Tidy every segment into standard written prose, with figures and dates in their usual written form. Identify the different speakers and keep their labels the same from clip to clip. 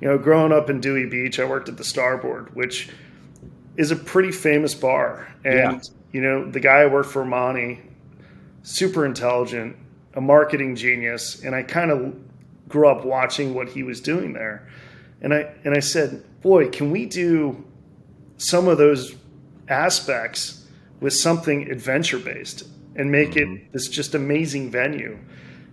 Speaker 1: growing up in Dewey Beach, I worked at the Starboard, which is a pretty famous bar. And, the guy I worked for, Monty, super intelligent, a marketing genius. And I kind of grew up watching what he was doing there. And I said, boy, can we do some of those aspects with something adventure-based and make it this just amazing venue?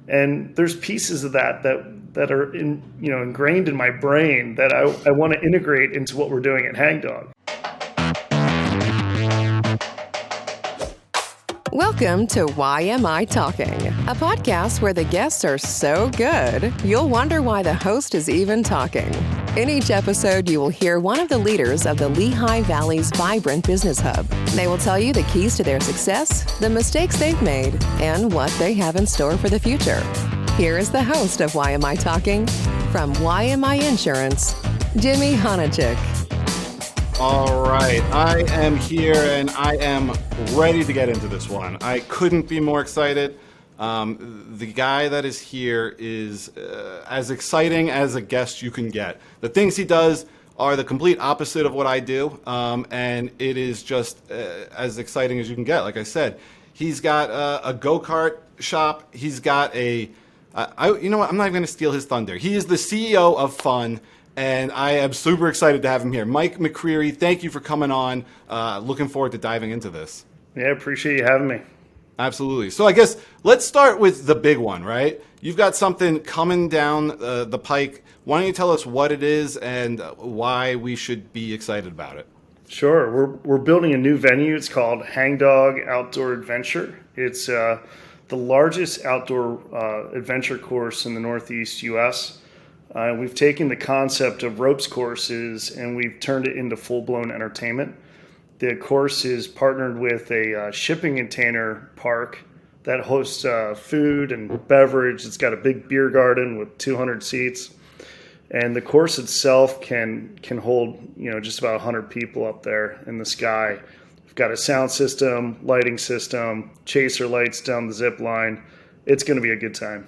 Speaker 1: And there's pieces of that are ingrained in my brain that I want to integrate into what we're doing at HangDog.
Speaker 2: Welcome to YMI Talking, a podcast where the guests are so good, you'll wonder why the host is even talking. In each episode, you will hear one of the leaders of the Lehigh Valley's vibrant business hub. They will tell you the keys to their success, the mistakes they've made, and what they have in store for the future. Here is the host of YMI Talking, from YMI Insurance, Jimmy Honachik.
Speaker 3: All right, I am here and I am ready to get into this one. I couldn't be more excited. The guy that is here is as exciting as a guest you can get. The things he does are the complete opposite of what I do, and it is just as exciting as you can get. Like I said, he's got a go-kart shop. He's got you know what? I'm not going to steal his thunder. He is the CEO of Fun. And I am super excited to have him here. Mike McCreary, thank you for coming on. Looking forward to diving into this.
Speaker 1: Yeah, appreciate you having me.
Speaker 3: Absolutely. So I guess let's start with the big one, right? You've got something coming down the pike. Why don't you tell us what it is and why we should be excited about it?
Speaker 1: Sure. We're building a new venue. It's called HangDog Outdoor Adventure. It's the largest outdoor adventure course in the Northeast U.S., we've taken the concept of ropes courses and we've turned it into full-blown entertainment. The course is partnered with a shipping container park that hosts food and beverage. It's got a big beer garden with 200 seats. And the course itself can hold, just about 100 people up there in the sky. We've got a sound system, lighting system, chaser lights down the zip line. It's going to be a good time.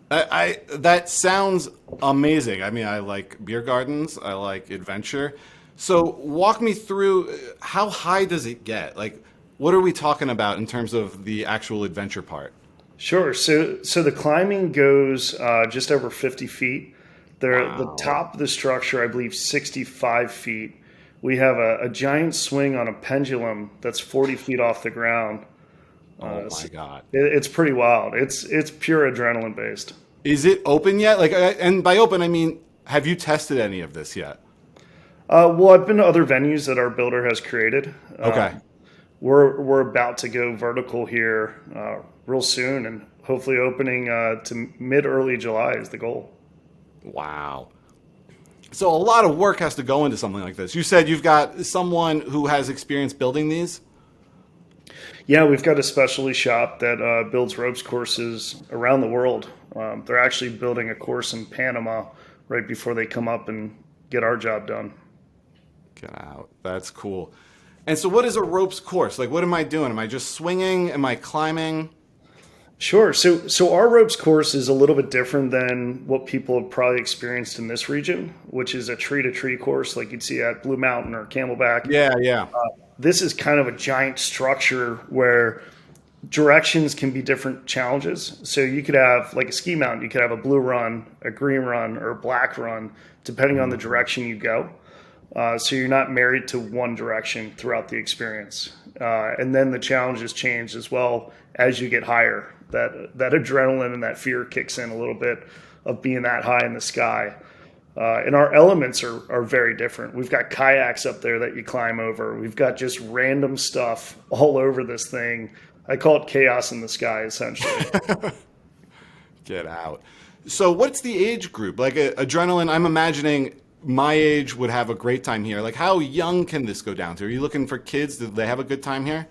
Speaker 3: That sounds amazing. I mean, I like beer gardens. I like adventure. So walk me through, how high does it get? Like, what are we talking about in terms of the actual adventure part?
Speaker 1: Sure. So the climbing goes just over 50 feet.
Speaker 3: Wow.
Speaker 1: The top of the structure, I believe, 65 feet. We have a giant swing on a pendulum that's 40 feet off the ground.
Speaker 3: Oh my God.
Speaker 1: It's pretty wild. It's pure adrenaline based.
Speaker 3: Is it open yet? And by open, I mean, have you tested any of this yet?
Speaker 1: Well, I've been to other venues that our builder has created.
Speaker 3: Okay.
Speaker 1: We're about to go vertical here real soon, and hopefully opening to mid-early July is the goal.
Speaker 3: Wow. So a lot of work has to go into something like this. You said you've got someone who has experience building these?
Speaker 1: Yeah, we've got a specialty shop that builds ropes courses around the world. They're actually building a course in Panama right before they come up and get our job done.
Speaker 3: Get out. That's cool. And so what is a ropes course? Like, what am I doing? Am I just swinging? Am I climbing?
Speaker 1: Sure. So our ropes course is a little bit different than what people have probably experienced in this region, which is a tree-to-tree course like you'd see at Blue Mountain or Camelback.
Speaker 3: Yeah.
Speaker 1: This is kind of a giant structure where directions can be different challenges. So you could have, like a ski mountain, you could have a blue run, a green run, or a black run, depending on the direction you go. So you're not married to one direction throughout the experience. And then the challenges change as well as you get higher. That adrenaline and that fear kicks in a little bit of being that high in the sky. And our elements are very different. We've got kayaks up there that you climb over. We've got just random stuff all over this thing. I call it chaos in the sky, essentially.
Speaker 3: Get out. So what's the age group? Like adrenaline, I'm imagining my age would have a great time here. Like, how young can this go down to? Are you looking for kids? Do they have a good time here?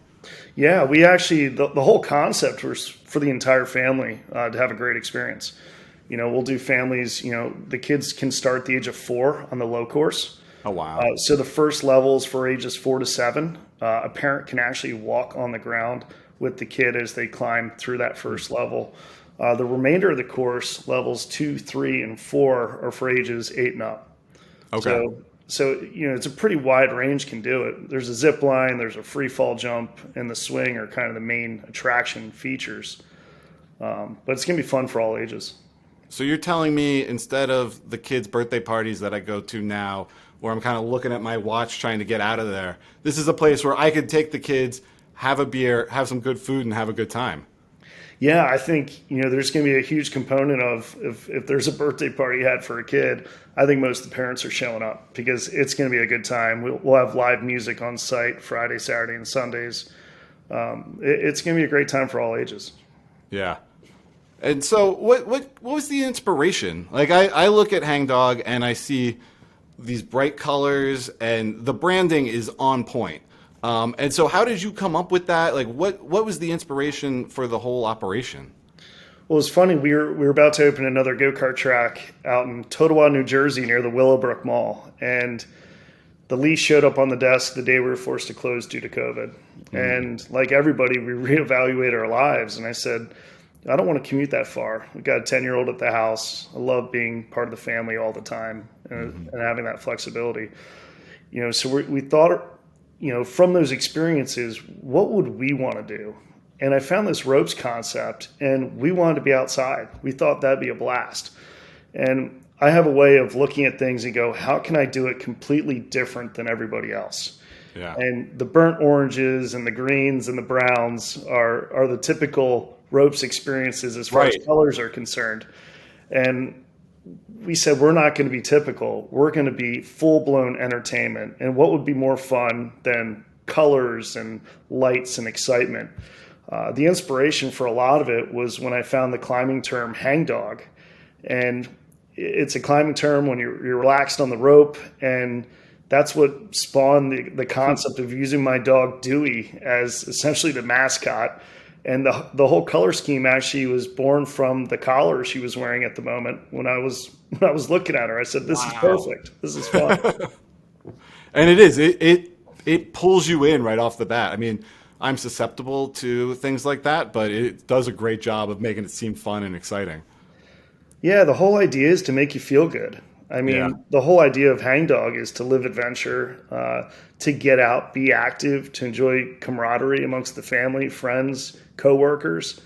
Speaker 1: Yeah, we actually, the whole concept was for the entire family to have a great experience. We'll do families, the kids can start at the age of 4 on the low course.
Speaker 3: Oh, wow.
Speaker 1: So the first levels for ages 4 to 7, a parent can actually walk on the ground with the kid as they climb through that first level. The remainder of the course, levels 2, 3, and 4, are for ages 8 and up.
Speaker 3: Okay.
Speaker 1: So it's a pretty wide range can do it. There's a zip line, there's a free fall jump, and the swing are kind of the main attraction features. But it's going to be fun for all ages.
Speaker 3: So you're telling me instead of the kids' birthday parties that I go to now, where I'm kind of looking at my watch trying to get out of there, this is a place where I could take the kids, have a beer, have some good food, and have a good time.
Speaker 1: Yeah, I think there's going to be a huge component of if there's a birthday party you had for a kid, I think most of the parents are showing up because it's going to be a good time. We'll have live music on site Friday, Saturday, and Sundays. It's going to be a great time for all ages.
Speaker 3: Yeah. And so what was the inspiration? Like I look at HangDog and I see these bright colors and the branding is on point. And so how did you come up with that? Like what was the inspiration for the whole operation?
Speaker 1: Well, it's funny. We were about to open another go-kart track out in Totowa, New Jersey, near the Willowbrook Mall, and the lease showed up on the desk the day we were forced to close due to COVID. And like everybody, we reevaluated our lives. And I said, I don't want to commute that far. We've got a 10-year-old at the house. I love being part of the family all the time and having that flexibility. So we thought, from those experiences, what would we want to do? And I found this ropes concept, and we wanted to be outside. We thought that'd be a blast. And I have a way of looking at things and go, how can I do it completely different than everybody else?
Speaker 3: Yeah.
Speaker 1: And the burnt oranges and the greens and the browns are the typical ropes experiences as far as colors are concerned. And we said, we're not going to be typical. We're going to be full-blown entertainment. And what would be more fun than colors and lights and excitement? The inspiration for a lot of it was when I found the climbing term HangDog. And it's a climbing term when you're relaxed on the rope, and that's what spawned the concept of using my dog Dewey as essentially the mascot. And the whole color scheme actually was born from the collar she was wearing at the moment. When I was looking at her, I said, "This is perfect. This is fun."
Speaker 3: And it is. It pulls you in right off the bat. I mean, I'm susceptible to things like that, but it does a great job of making it seem fun and exciting.
Speaker 1: Yeah, the whole idea is to make you feel good. I mean, the whole idea of HangDog is to live adventure, to get out, be active, to enjoy camaraderie amongst the family, friends, coworkers.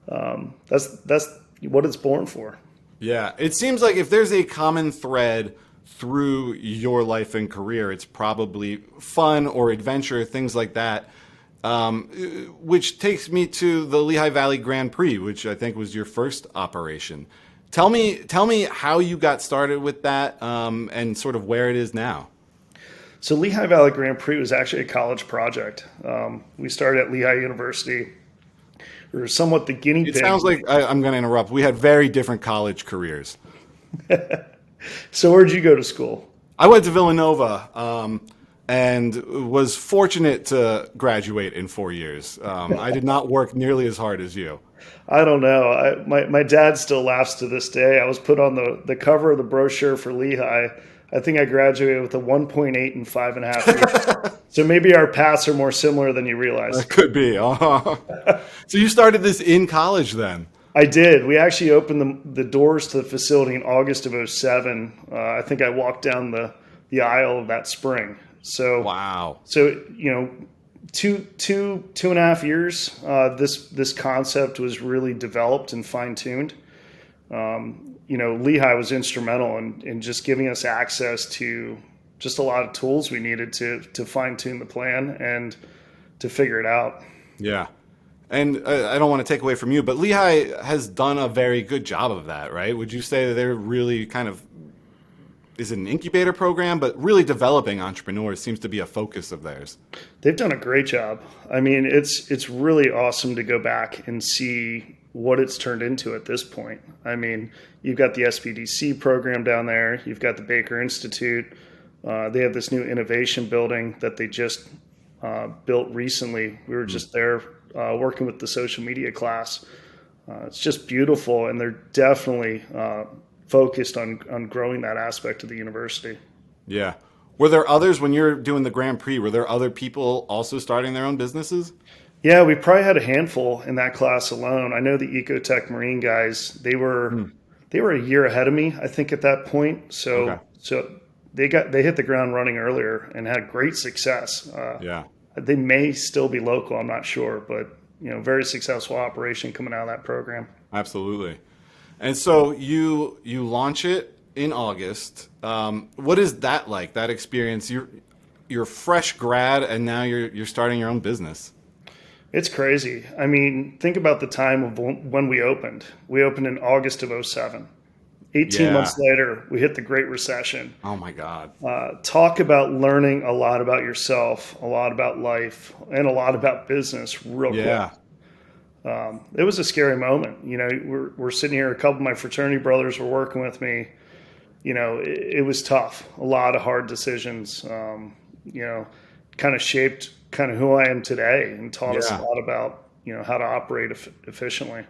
Speaker 1: That's what it's born for.
Speaker 3: Yeah, it seems like if there's a common thread through your life and career, it's probably fun or adventure, things like that. Which takes me to the Lehigh Valley Grand Prix, which I think was your first operation. Tell me how you got started with that and sort of where it is now.
Speaker 1: So Lehigh Valley Grand Prix was actually a college project. We started at Lehigh University. We were somewhat the guinea pig.
Speaker 3: It sounds like, I'm going to interrupt, we had very different college careers.
Speaker 1: So where'd you go to school?
Speaker 3: I went to Villanova and was fortunate to graduate in 4 years. I did not work nearly as hard as you.
Speaker 1: I don't know. My dad still laughs to this day. I was put on the cover of the brochure for Lehigh. I think I graduated with a 1.8 in 5.5 years. So maybe our paths are more similar than you realize.
Speaker 3: That could be. So you started this in college then?
Speaker 1: I did. We actually opened the doors to the facility in August of 2007. I think I walked down the aisle of that spring. So
Speaker 3: wow.
Speaker 1: So two and a half years. This concept was really developed and fine tuned. Lehigh was instrumental in just giving us access to just a lot of tools we needed to fine tune the plan and to figure it out. Yeah.
Speaker 3: And I don't want to take away from you, but Lehigh has done a very good job of that, right? Would you say that they're really kind of, is it an incubator program, but really developing entrepreneurs seems to be a focus of theirs?
Speaker 1: They've done a great job. I mean, it's really awesome to go back and see what it's turned into at this point. I mean, you've got the SBDC program down there. You've got the Baker Institute. They have this new innovation building that they just built recently. We were just there working with the social media class. It's just beautiful, and they're definitely focused on growing that aspect of the university.
Speaker 3: Yeah. Were there others, when you're doing the Grand Prix, were there other people also starting their own businesses?
Speaker 1: Yeah, we probably had a handful in that class alone. I know the Ecotech Marine guys, they were a year ahead of me, I think, at that point.
Speaker 3: Okay.
Speaker 1: So they hit the ground running earlier and had great success.
Speaker 3: Yeah.
Speaker 1: They may still be local, I'm not sure, but very successful operation coming out of that program.
Speaker 3: Absolutely. And so you launch it in August. What is that like? That experience? You're a fresh grad, and now you're starting your own business.
Speaker 1: It's crazy. I mean, think about the time of when we opened. We opened in August of '07. 18
Speaker 3: Yeah.
Speaker 1: months later, we hit the Great Recession.
Speaker 3: Oh my God.
Speaker 1: Talk about learning a lot about yourself, a lot about life, and a lot about business real quick.
Speaker 3: Yeah.
Speaker 1: It was a scary moment. We're sitting here, a couple of my fraternity brothers were working with me. It was tough. A lot of hard decisions, kind of shaped kind of who I am today and taught us a lot about, how to operate efficiently.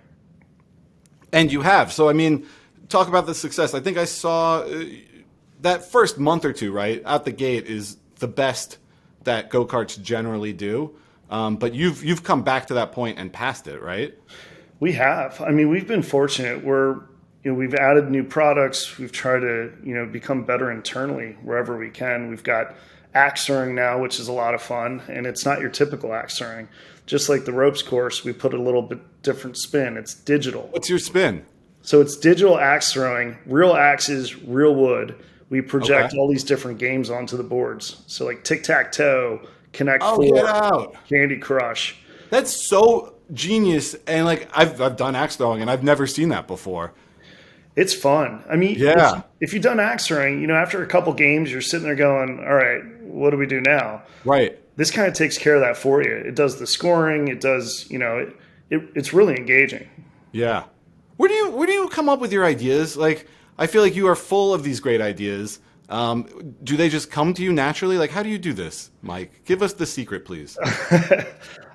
Speaker 3: And you have. So, I mean, talk about the success. I think I saw that first month or two, right, out the gate is the best that go-karts generally do. But you've come back to that point and past it, right?
Speaker 1: We have. I mean, we've been fortunate. We've added new products. We've tried to, become better internally wherever we can. We've got axe throwing now, which is a lot of fun, and it's not your typical axe throwing. Just like the ropes course, we put a little bit different spin. It's digital.
Speaker 3: What's your spin?
Speaker 1: So it's digital axe throwing, real axes, real wood. We project all these different games onto the boards. So like tic-tac-toe, Connect Four,
Speaker 3: get out.
Speaker 1: Candy Crush.
Speaker 3: That's so genius. And like I've done axe throwing and I've never seen that before.
Speaker 1: It's fun. I mean,
Speaker 3: yeah.
Speaker 1: if you've done axe throwing, after a couple games, you're sitting there going, all right, what do we do now?
Speaker 3: Right.
Speaker 1: This kind of takes care of that for you. It does the scoring. It does, it's really engaging.
Speaker 3: Yeah. Where do you come up with your ideas? Like, I feel like you are full of these great ideas. Do they just come to you naturally? Like, how do you do this, Mike? Give us the secret, please.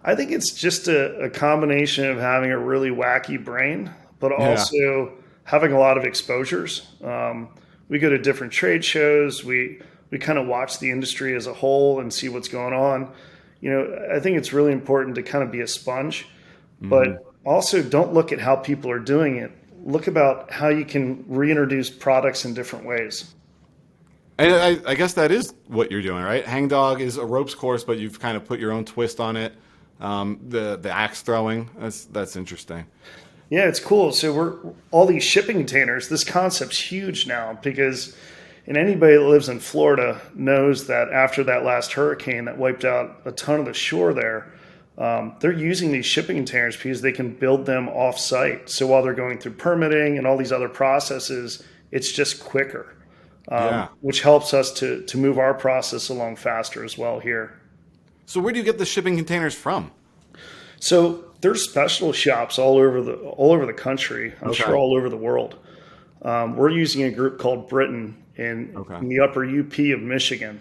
Speaker 1: I think it's just a combination of having a really wacky brain, but also having a lot of exposures. We go to different trade shows. We kind of watch the industry as a whole and see what's going on. I think it's really important to kind of be a sponge, but also don't look at how people are doing it. Look about how you can reintroduce products in different ways.
Speaker 3: And I guess that is what you're doing, right? HangDog is a ropes course, but you've kind of put your own twist on it. The axe throwing, that's interesting.
Speaker 1: Yeah, it's cool. So we're all these shipping containers. This concept's huge now because anybody that lives in Florida knows that after that last hurricane that wiped out a ton of the shore there, they're using these shipping containers because they can build them off-site. So while they're going through permitting and all these other processes, it's just quicker, which helps us to move our process along faster as well here.
Speaker 3: So where do you get the shipping containers from?
Speaker 1: So there's special shops all over the country. I'm sure all over the world. We're using a group called Britain in the upper UP of Michigan.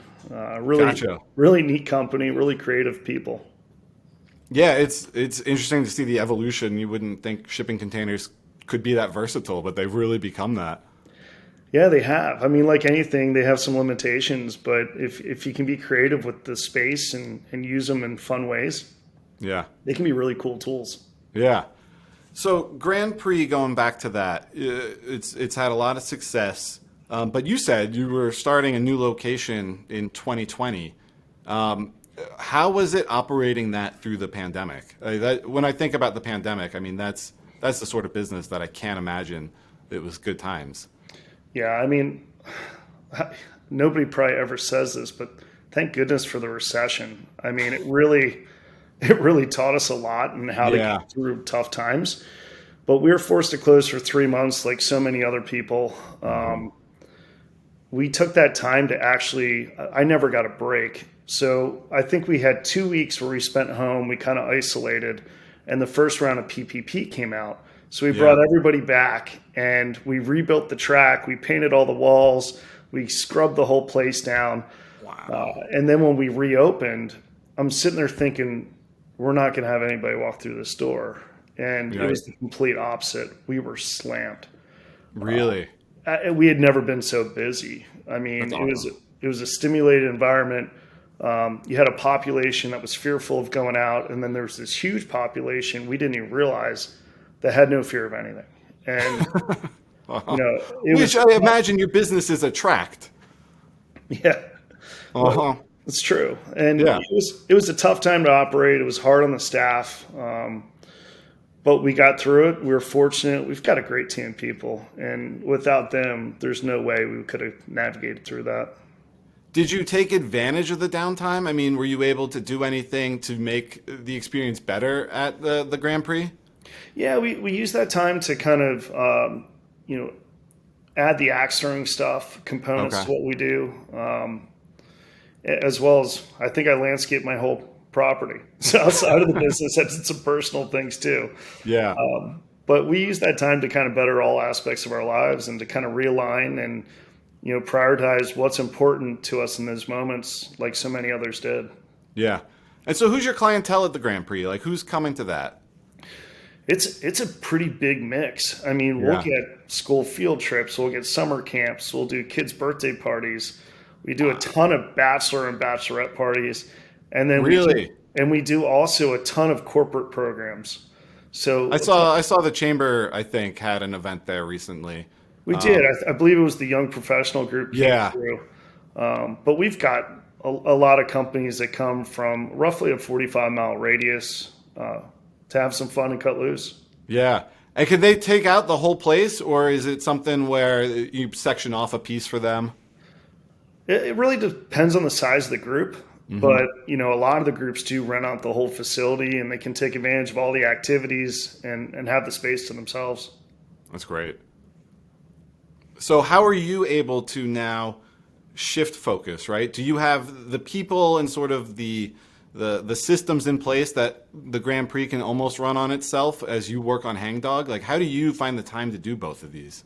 Speaker 1: Really neat company, really creative people.
Speaker 3: Yeah, it's interesting to see the evolution. You wouldn't think shipping containers could be that versatile, but they've really become that.
Speaker 1: Yeah, they have. I mean, like anything, they have some limitations, but if you can be creative with the space and use them in fun ways, they can be really cool tools.
Speaker 3: Yeah. So Grand Prix, going back to that, it's had a lot of success. But you said you were starting a new location in 2020. How was it operating that through the pandemic? When I think about the pandemic, I mean, that's the sort of business that I can't imagine it was good times.
Speaker 1: Yeah, I mean, nobody probably ever says this, but thank goodness for the recession. I mean, it really taught us a lot and how to get through tough times. But we were forced to close for 3 months like so many other people. We took that time to I never got a break. So I think we had 2 weeks where we spent home, we kind of isolated, and the first round of PPP came out. So we brought everybody back and we rebuilt the track. We painted all the walls. We scrubbed the whole place down. Wow. And then when we reopened, I'm sitting there thinking, we're not going to have anybody walk through this door. And it was the complete opposite. We were slammed.
Speaker 3: Really?
Speaker 1: We had never been so busy. I mean, it was a stimulated environment. You had a population that was fearful of going out, and then there was this huge population we didn't even realize that had no fear of anything. And
Speaker 3: Which I imagine your businesses attract.
Speaker 1: Yeah, it's true. And
Speaker 3: Yeah.
Speaker 1: it was a tough time to operate. It was hard on the staff, but we got through it. We were fortunate. We've got a great team of people, and without them, there's no way we could have navigated through that.
Speaker 3: Did you take advantage of the downtime? I mean, were you able to do anything to make the experience better at the Grand Prix?
Speaker 1: Yeah, we used that time to kind of, add the axe throwing stuff, components to what we do, as well as I think I landscaped my whole property. So outside of the business, I did some personal things too.
Speaker 3: Yeah.
Speaker 1: But we use that time to kind of better all aspects of our lives and to kind of realign and, prioritize what's important to us in those moments, like so many others did.
Speaker 3: Yeah. And so who's your clientele at the Grand Prix? Like, who's coming to that?
Speaker 1: It's a pretty big mix. I mean, we'll get school field trips, we'll get summer camps, we'll do kids' birthday parties. We do a ton of bachelor and bachelorette parties. And then we do also a ton of corporate programs. So
Speaker 3: I saw the chamber, I think, had an event there recently.
Speaker 1: We did. I believe it was the young professional group came through. But we've got a lot of companies that come from roughly a 45-mile radius to have some fun and cut loose.
Speaker 3: Yeah. And can they take out the whole place, or is it something where you section off a piece for them?
Speaker 1: It really depends on the size of the group. Mm-hmm. But, a lot of the groups do rent out the whole facility, and they can take advantage of all the activities and have the space to themselves.
Speaker 3: That's great. So how are you able to now shift focus, right? Do you have the people and sort of the systems in place that the Grand Prix can almost run on itself as you work on HangDog? Like, how do you find the time to do both of these?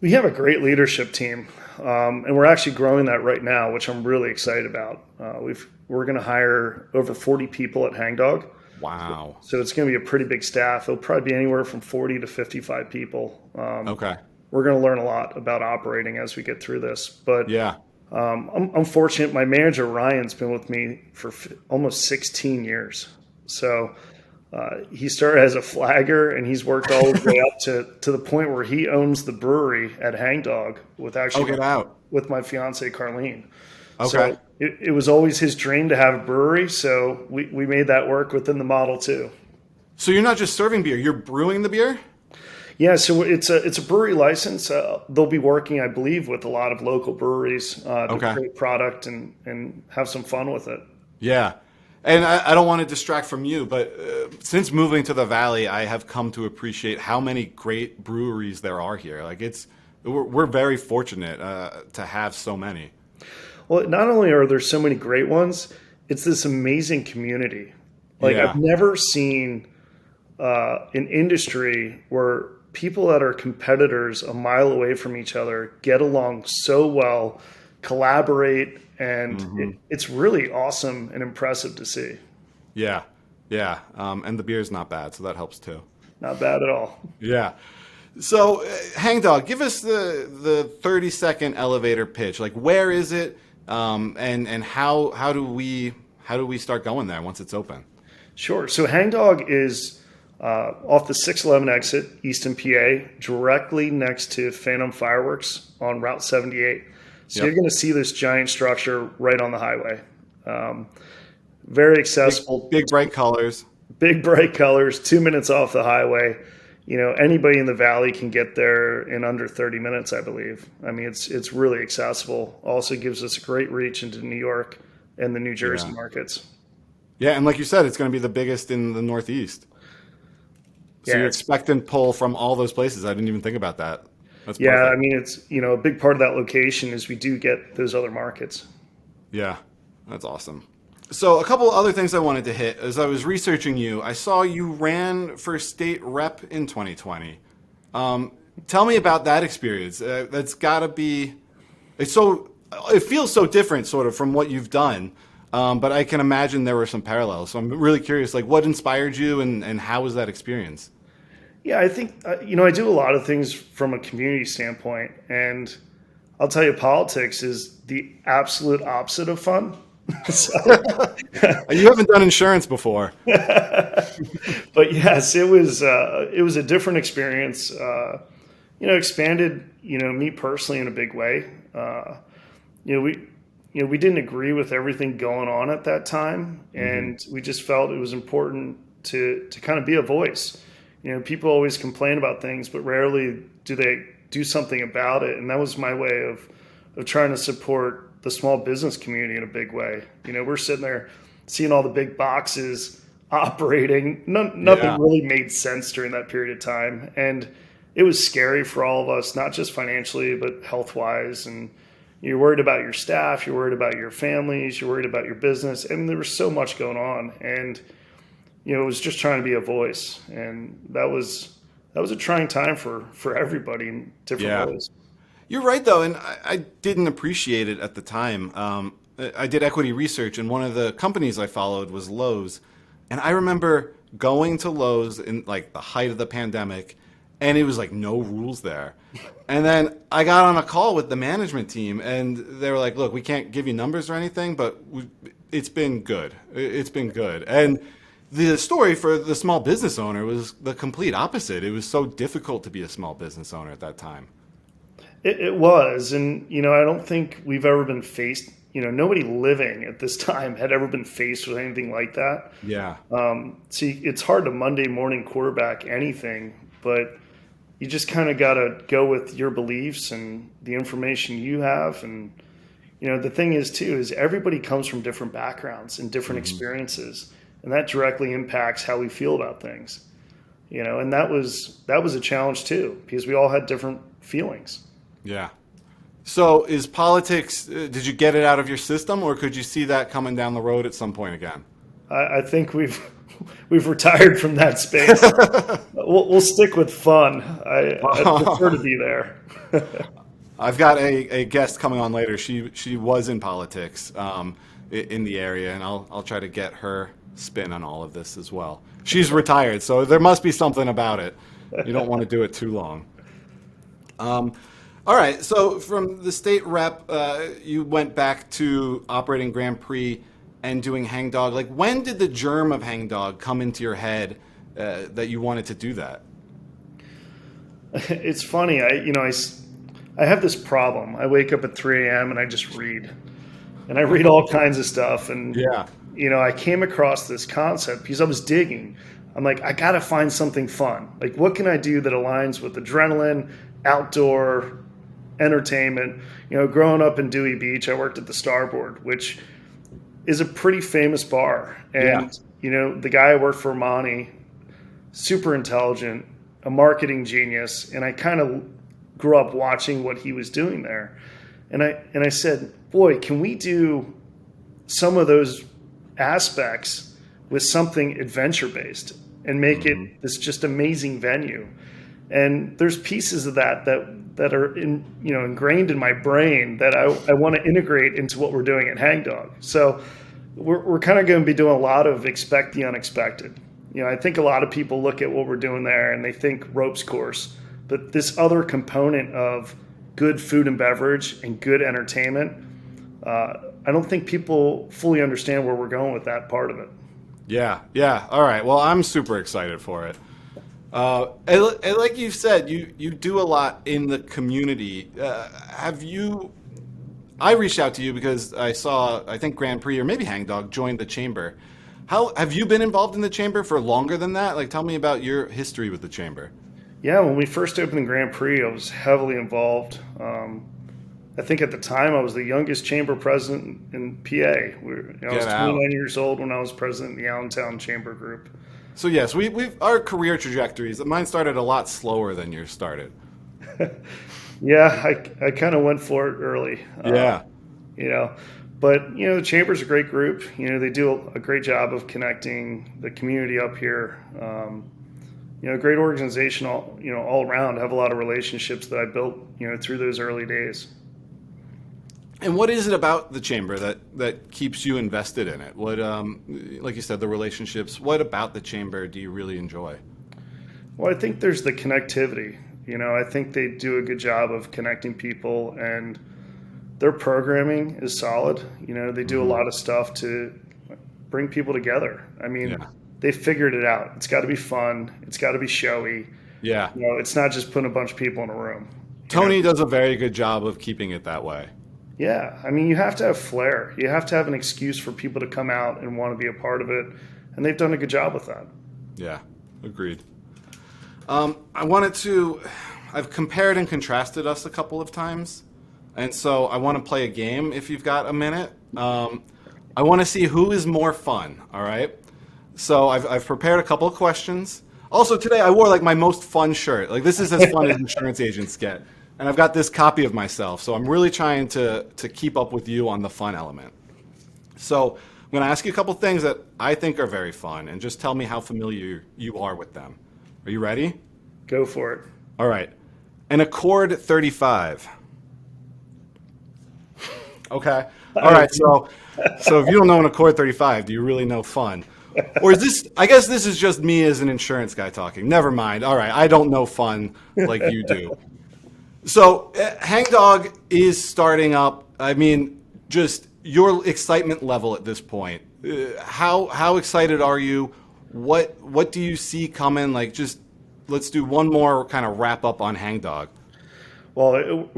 Speaker 1: We have a great leadership team, and we're actually growing that right now, which I'm really excited about. We're going to hire over 40 people at HangDog.
Speaker 3: Wow. So
Speaker 1: it's going to be a pretty big staff. It'll probably be anywhere from 40 to 55 people.
Speaker 3: Okay.
Speaker 1: We're going to learn a lot about operating as we get through this. But
Speaker 3: yeah.
Speaker 1: I'm fortunate. My manager, Ryan's been with me for almost 16 years. So he started as a flagger, and he's worked all the way up to the point where he owns the brewery at HangDog with with my fiance, Carlene.
Speaker 3: Okay.
Speaker 1: So it was always his dream to have a brewery. So we made that work within the model too.
Speaker 3: So you're not just serving beer, you're brewing the beer?
Speaker 1: Yeah, so it's a brewery license. They'll be working, I believe, with a lot of local breweries to create product and have some fun with it. Yeah.
Speaker 3: And I don't want to distract from you, but since moving to the Valley, I have come to appreciate how many great breweries there are here. Like we're very fortunate to have so many.
Speaker 1: Well, not only are there so many great ones, it's this amazing community. I've never seen an industry where people that are competitors a mile away from each other get along so well, collaborate, and it's really awesome and impressive to see.
Speaker 3: Yeah. And the beer's not bad, so that helps too.
Speaker 1: Not bad at all.
Speaker 3: Yeah. So, HangDog, give us the 30-second elevator pitch. Like, where is it, and how do we start going there once it's open? Sure.
Speaker 1: So HangDog is off the 611 exit, Easton, PA, directly next to Phantom Fireworks on Route 78. So you're going to see this giant structure right on the highway. Very accessible.
Speaker 3: Big bright colors.
Speaker 1: Big bright colors, 2 minutes off the highway. Anybody in the Valley can get there in under 30 minutes, I believe. I mean, it's really accessible. Also gives us a great reach into New York and the New Jersey markets.
Speaker 3: Yeah, and like you said, it's going to be the biggest in the Northeast. So you're expecting pull from all those places. I didn't even think about that. That's perfect.
Speaker 1: I mean, it's, a big part of that location is we do get those other markets.
Speaker 3: Yeah, that's awesome. So a couple other things I wanted to hit. As I was researching you, I saw you ran for state rep in 2020. Tell me about that experience. That's got to be, it feels so different sort of from what you've done. But I can imagine there were some parallels. So I'm really curious, like what inspired you and how was that experience?
Speaker 1: Yeah, I think, I do a lot of things from a community standpoint. And I'll tell you, politics is the absolute opposite of fun. So,
Speaker 3: You haven't done insurance before.
Speaker 1: but yes, it was a different experience. Expanded me personally in a big way. You know, we we didn't agree with everything going on at that time, and we just felt it was important to kind of be a voice. People always complain about things, but rarely do they do something about it. And that was my way of trying to support the small business community in a big way. We're sitting there seeing all the big boxes operating. Nothing
Speaker 3: Yeah.
Speaker 1: really made sense during that period of time, and it was scary for all of us, not just financially, but health wise. And you're worried about your staff, you're worried about your families, you're worried about your business, and there was so much going on. And it was just trying to be a voice, and that was a trying time for everybody in different
Speaker 3: Yeah.
Speaker 1: ways.
Speaker 3: You're right, though, and I didn't appreciate it at the time. I did equity research, and one of the companies I followed was Lowe's. And I remember going to Lowe's in like the height of the pandemic, and it was like no rules there. And then I got on a call with the management team, and they were like, "Look, we can't give you numbers or anything, but it's been good. It's been good." And the story for the small business owner was the complete opposite. It was so difficult to be a small business owner at that time.
Speaker 1: It was, and I don't think we've ever been faced. Nobody living at this time had ever been faced with anything like that.
Speaker 3: Yeah.
Speaker 1: See, it's hard to Monday morning quarterback anything, but you just kind of got to go with your beliefs and the information you have. And the thing is too is everybody comes from different backgrounds and different experiences, and that directly impacts how we feel about things. And that was a challenge too, because we all had different feelings.
Speaker 3: Yeah. So is politics, did you get it out of your system, or could you see that coming down the road at some point again?
Speaker 1: I think we've retired from that space. We'll stick with fun. I prefer to be there.
Speaker 3: I've got a guest coming on later. She was in politics in the area, and I'll try to get her spin on all of this as well. She's retired, so there must be something about it. You don't want to do it too long. All right, so from the state rep, you went back to operating Grand Prix and doing HangDog. Like, when did the germ of HangDog come into your head that you wanted to do that?
Speaker 1: It's funny. I have this problem. I wake up at 3 a.m. and I just read, and I read all kinds of stuff. And
Speaker 3: Yeah.
Speaker 1: I came across this concept because I was digging. I'm like, I got to find something fun. Like, what can I do that aligns with adrenaline, outdoor entertainment? Growing up in Dewey Beach, I worked at the Starboard, which is a pretty famous bar. And, the guy I worked for, Monty, super intelligent, a marketing genius. And I kind of grew up watching what he was doing there. And I said, boy, can we do some of those aspects with something adventure-based and make it this just amazing venue? And there's pieces of that are ingrained in my brain that I want to integrate into what we're doing at HangDog. So we're kind of going to be doing a lot of expect the unexpected. I think a lot of people look at what we're doing there and they think ropes course, but this other component of good food and beverage and good entertainment, I don't think people fully understand where we're going with that part of it.
Speaker 3: Yeah. All right. Well, I'm super excited for it. And like you said, you do a lot in the community. I reached out to you because I think Grand Prix or maybe HangDog joined the chamber. How have you been involved in the chamber for longer than that? Like, tell me about your history with the chamber.
Speaker 1: Yeah, when we first opened the Grand Prix, I was heavily involved. I think at the time I was the youngest chamber president in PA. I was 29 years old when I was president of the Allentown Chamber Group.
Speaker 3: So yes, we've our career trajectories. Mine started a lot slower than yours started.
Speaker 1: Yeah, I kind of went for it early.
Speaker 3: Yeah.
Speaker 1: But the chamber's a great group. They do a great job of connecting the community up here. Great organization all around. I have a lot of relationships that I built through those early days.
Speaker 3: And what is it about the chamber that keeps you invested in it? What, like you said, the relationships. What about the chamber do you really enjoy?
Speaker 1: Well, I think there's the connectivity. I think they do a good job of connecting people, and their programming is solid. You know, they do a lot of stuff to bring people together. I mean, they figured it out. It's got to be fun. It's got to be showy.
Speaker 3: Yeah.
Speaker 1: You know, it's not just putting a bunch of people in a room.
Speaker 3: Tony does a very good job of keeping it that way.
Speaker 1: Yeah. I mean, you have to have flair. You have to have an excuse for people to come out and want to be a part of it. And they've done a good job with that.
Speaker 3: Yeah, agreed. I've compared and contrasted us a couple of times. And so I want to play a game if you've got a minute. I want to see who is more fun, all right? So I've prepared a couple of questions. Also today I wore like my most fun shirt. Like this is as fun as insurance agents get. And I've got this copy of myself. So I'm really trying to keep up with you on the fun element. So I'm going to ask you a couple things that I think are very fun and just tell me how familiar you are with them. Are you ready?
Speaker 1: Go for it.
Speaker 3: All right. An Accord 35. Okay. All right. So if you don't know an Accord 35, do you really know fun? Or is this, I guess this is just me as an insurance guy talking. Never mind. All right. I don't know fun like you do. So HangDog is starting up. I mean, just your excitement level at this point. How excited are you? What do you see coming? Like, just let's do one more kind of wrap up on HangDog.
Speaker 1: Well,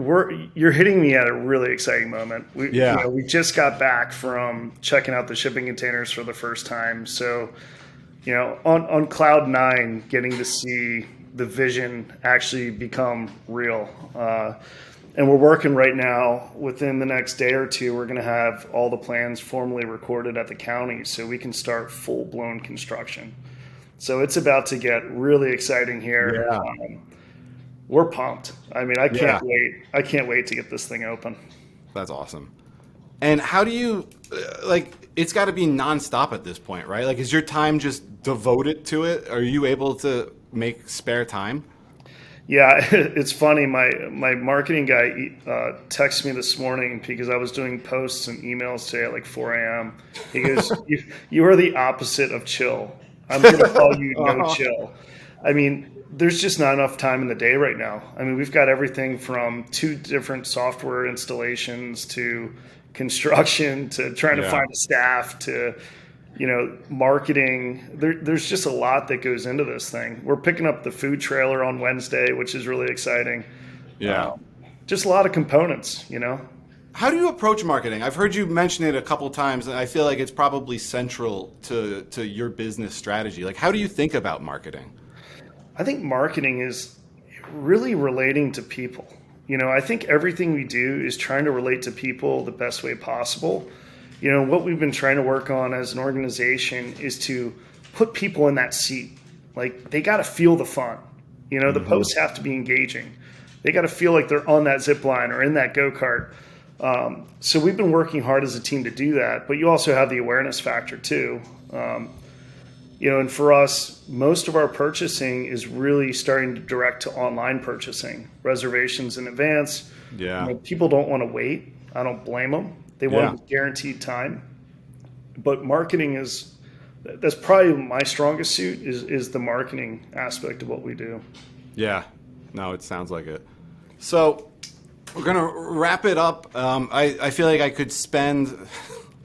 Speaker 1: you're hitting me at a really exciting moment. We just got back from checking out the shipping containers for the first time. So, you know, on cloud 9, getting to see the vision actually become real. And we're working right now. Within the next day or two, we're going to have all the plans formally recorded at the county so we can start full-blown construction. So it's about to get really exciting here.
Speaker 3: Yeah.
Speaker 1: We're pumped. I mean, I can't wait. I can't wait to get this thing open.
Speaker 3: That's awesome. And how do you, it's got to be nonstop at this point, right? Like, is your time just devoted to it? Are you able to make spare time?
Speaker 1: Yeah, it's funny. My marketing guy texted me this morning because I was doing posts and emails today at like 4 a.m. He goes, you are the opposite of chill. I'm going to call you no chill. I mean, there's just not enough time in the day right now. I mean, we've got everything from 2 different software installations to construction to trying to find a staff to, you know, marketing. There's just a lot that goes into this thing. We're picking up the food trailer on Wednesday, which is really exciting.
Speaker 3: Yeah.
Speaker 1: Just a lot of components, you know.
Speaker 3: How do you approach marketing? I've heard you mention it a couple times, and I feel like it's probably central to your business strategy. Like, how do you think about marketing?
Speaker 1: I think marketing is really relating to people. You know, I think everything we do is trying to relate to people the best way possible. You know, what we've been trying to work on as an organization is to put people in that seat. Like, they got to feel the fun. You know, the posts have to be engaging. They got to feel like they're on that zip line or in that go-kart. So we've been working hard as a team to do that, but you also have the awareness factor too. You know, and for us, most of our purchasing is really starting to direct to online purchasing, reservations in advance.
Speaker 3: Yeah.
Speaker 1: You know, people don't want to wait. I don't blame them. They want guaranteed time. But marketing that's probably my strongest suit is the marketing aspect of what we do.
Speaker 3: Yeah. No, it sounds like it. So we're going to wrap it up. I feel like I could spend...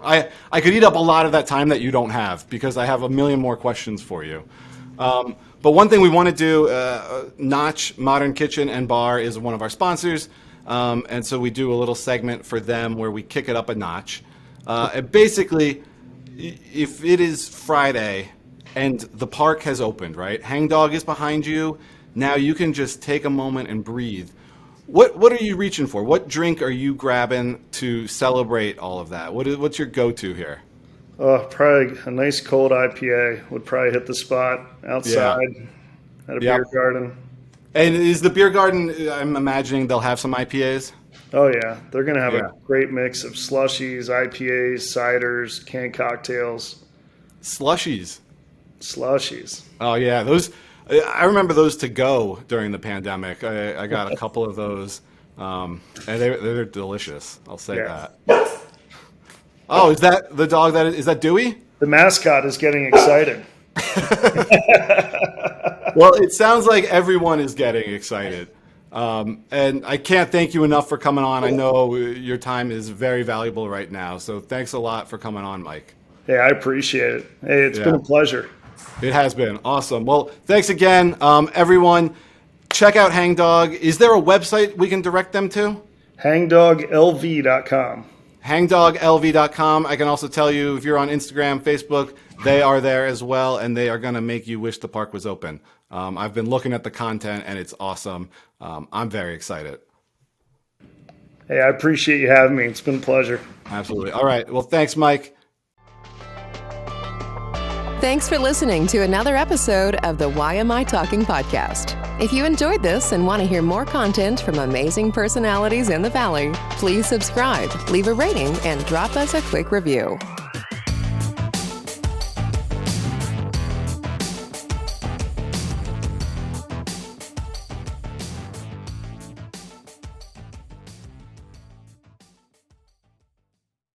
Speaker 3: I could eat up a lot of that time that you don't have because I have a million more questions for you. But one thing we want to do, Notch Modern Kitchen and Bar is one of our sponsors. And so we do a little segment for them where we kick it up a notch. And basically, if it is Friday and the park has opened, right? HangDog is behind you. Now you can just take a moment and breathe. What are you reaching for? What drink are you grabbing to celebrate all of that? What's your go-to here?
Speaker 1: Probably a nice cold IPA would probably hit the spot outside at a beer garden.
Speaker 3: And is the beer garden, I'm imagining they'll have some IPAs?
Speaker 1: Oh, yeah. They're going to have a great mix of slushies, IPAs, ciders, canned cocktails.
Speaker 3: Slushies? Oh, yeah. Those... I remember those to go during the pandemic. I got a couple of those, and they're delicious. I'll say that. Oh, is that the dog? Is that Dewey?
Speaker 1: The mascot is getting excited.
Speaker 3: Well, it sounds like everyone is getting excited. And I can't thank you enough for coming on. I know your time is very valuable right now. So thanks a lot for coming on, Mike.
Speaker 1: Hey, I appreciate it. Hey, it's been a pleasure.
Speaker 3: It has been. Awesome. Well, thanks again. Everyone, check out HangDog. Is there a website we can direct them to?
Speaker 1: HangDogLV.com.
Speaker 3: HangDogLV.com. I can also tell you, if you're on Instagram, Facebook, they are there as well, and they are going to make you wish the park was open. I've been looking at the content, and it's awesome. I'm very excited.
Speaker 1: Hey, I appreciate you having me. It's been a pleasure.
Speaker 3: Absolutely. All right. Well, thanks, Mike.
Speaker 2: Thanks for listening to another episode of the YMI Talking Podcast. If you enjoyed this and want to hear more content from amazing personalities in the Valley, please subscribe, leave a rating, and drop us a quick review.